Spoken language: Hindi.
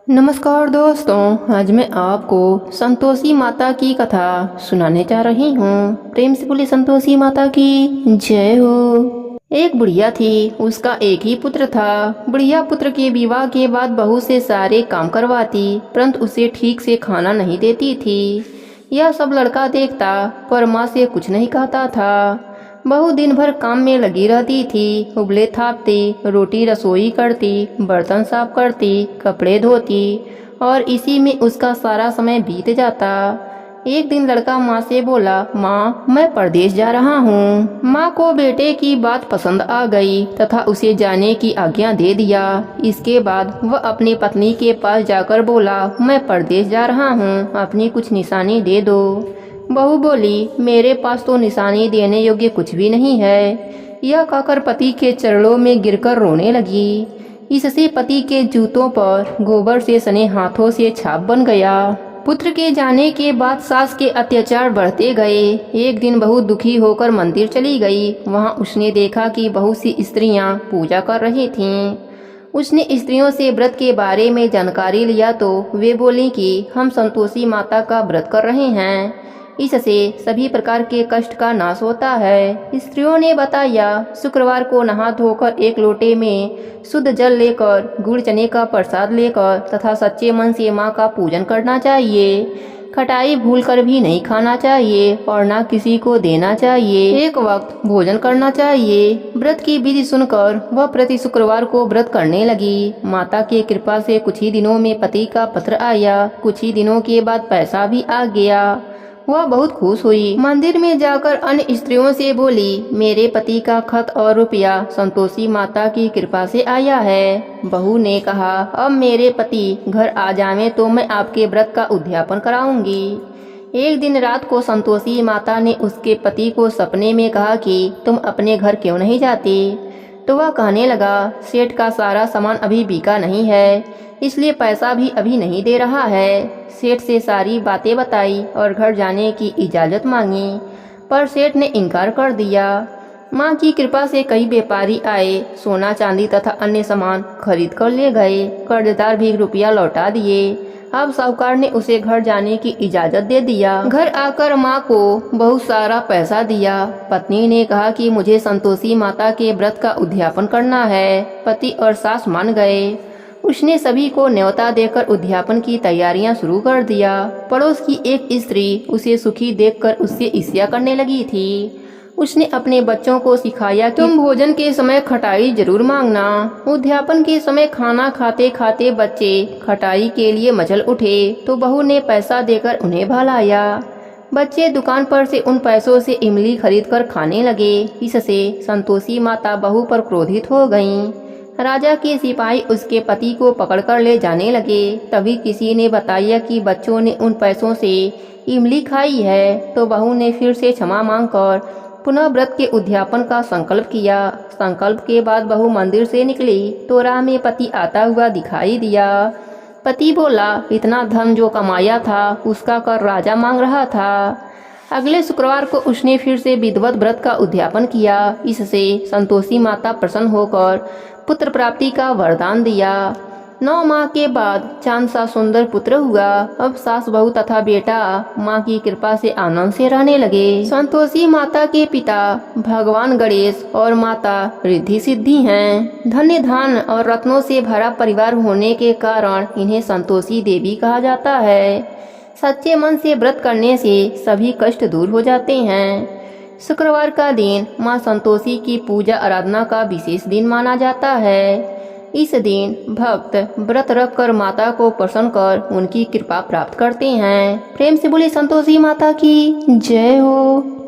नमस्कार दोस्तों, आज मैं आपको संतोषी माता की कथा सुनाने जा रही हूँ। प्रेम से बोले संतोषी माता की जय हो। एक बुढ़िया थी, उसका एक ही पुत्र था। बुढ़िया पुत्र के विवाह के बाद बहू से सारे काम करवाती, परंतु उसे ठीक से खाना नहीं देती थी। यह सब लड़का देखता, पर माँ से कुछ नहीं कहता था। बहू दिन भर काम में लगी रहती थी, उबले थापती, रोटी रसोई करती, बर्तन साफ करती, कपड़े धोती और इसी में उसका सारा समय बीत जाता। एक दिन लड़का माँ से बोला, माँ मैं परदेश जा रहा हूँ। माँ को बेटे की बात पसंद आ गई तथा उसे जाने की आज्ञा दे दिया। इसके बाद वह अपनी पत्नी के पास जाकर बोला, मैं परदेश जा रहा हूँ, अपनी कुछ निशानी दे दो। बहू बोली, मेरे पास तो निशानी देने योग्य कुछ भी नहीं है। यह कहकर पति के चरणों में गिरकर रोने लगी। इससे पति के जूतों पर गोबर से सने हाथों से छाप बन गया। पुत्र के जाने के बाद सास के अत्याचार बढ़ते गए। एक दिन बहू दुखी होकर मंदिर चली गई। वहां उसने देखा कि बहुत सी स्त्रियां पूजा कर रही थीं। उसने स्त्रियों से व्रत के बारे में जानकारी लिया तो वे बोली कि हम संतोषी माता का व्रत कर रहे हैं, इससे सभी प्रकार के कष्ट का नाश होता है। स्त्रियों ने बताया, शुक्रवार को नहा धोकर एक लोटे में शुद्ध जल लेकर, गुड़ चने का प्रसाद लेकर तथा सच्चे मन से माँ का पूजन करना चाहिए। खटाई भूलकर भी नहीं खाना चाहिए और ना किसी को देना चाहिए। एक वक्त भोजन करना चाहिए। व्रत की विधि सुनकर वह प्रति शुक्रवार को व्रत करने लगी। माता की कृपा से कुछ ही दिनों में पति का पत्र आया। कुछ ही दिनों के बाद पैसा भी आ गया। वह बहुत खुश हुई। मंदिर में जाकर अन्य स्त्रियों से बोली, मेरे पति का खत और रुपया संतोषी माता की कृपा से आया है। बहू ने कहा, अब मेरे पति घर आ जावे तो मैं आपके व्रत का उद्यापन कराऊंगी। एक दिन रात को संतोषी माता ने उसके पति को सपने में कहा कि तुम अपने घर क्यों नहीं जाती। तो वह कहने लगा, सेठ का सारा सामान अभी बिका नहीं है, इसलिए पैसा भी अभी नहीं दे रहा है। सेठ से सारी बातें बताई और घर जाने की इजाज़त मांगी, पर सेठ ने इनकार कर दिया। माँ की कृपा से कई व्यापारी आए, सोना चांदी तथा अन्य सामान खरीद कर ले गए। कर्जदार भी रुपया लौटा दिए। अब साहूकार ने उसे घर जाने की इजाज़त दे दिया। घर आकर माँ को बहुत सारा पैसा दिया। पत्नी ने कहा कि मुझे संतोषी माता के व्रत का उद्यापन करना है। पति और सास मान गए। उसने सभी को न्योता देकर उद्यापन की तैयारियां शुरू कर दिया। पड़ोस की एक स्त्री उसे सुखी देखकर उससे ईर्ष्या करने लगी थी। उसने अपने बच्चों को सिखाया कि तुम भोजन के समय खटाई जरूर मांगना। उद्यापन के समय खाना खाते खाते बच्चे खटाई के लिए मचल उठे तो बहू ने पैसा देकर उन्हें भलाया। बच्चे दुकान पर से उन पैसों से इमली खरीदकर खाने लगे। इससे संतोषी माता बहू पर क्रोधित हो गईं। राजा के सिपाही उसके पति को पकड़कर ले जाने लगे। तभी किसी ने बताया कि बच्चों ने उन पैसों से इमली खाई है। तो बहू ने फिर से क्षमा मांगकर पुनः व्रत के उद्यापन का संकल्प किया। संकल्प के बाद बहू मंदिर से निकली तो राह में पति आता हुआ दिखाई दिया। पति बोला, इतना धन जो कमाया था उसका कर राजा मांग रहा था। अगले शुक्रवार को उसने फिर से विधिवत व्रत का उद्यापन किया। इससे संतोषी माता प्रसन्न होकर पुत्र प्राप्ति का वरदान दिया। 9 माह के बाद चांद सा सुंदर पुत्र हुआ। अब सास बहू तथा बेटा माँ की कृपा से आनंद से रहने लगे। संतोषी माता के पिता भगवान गणेश और माता रिद्धि सिद्धि हैं। धन्य धन और रत्नों से भरा परिवार होने के कारण इन्हें संतोषी देवी कहा जाता है। सच्चे मन से व्रत करने से सभी कष्ट दूर हो जाते हैं। शुक्रवार का दिन माँ संतोषी की पूजा आराधना का विशेष दिन माना जाता है। इस दिन भक्त व्रत रख कर माता को प्रसन्न कर उनकी कृपा प्राप्त करते हैं। प्रेम से बोले संतोषी माता की जय हो।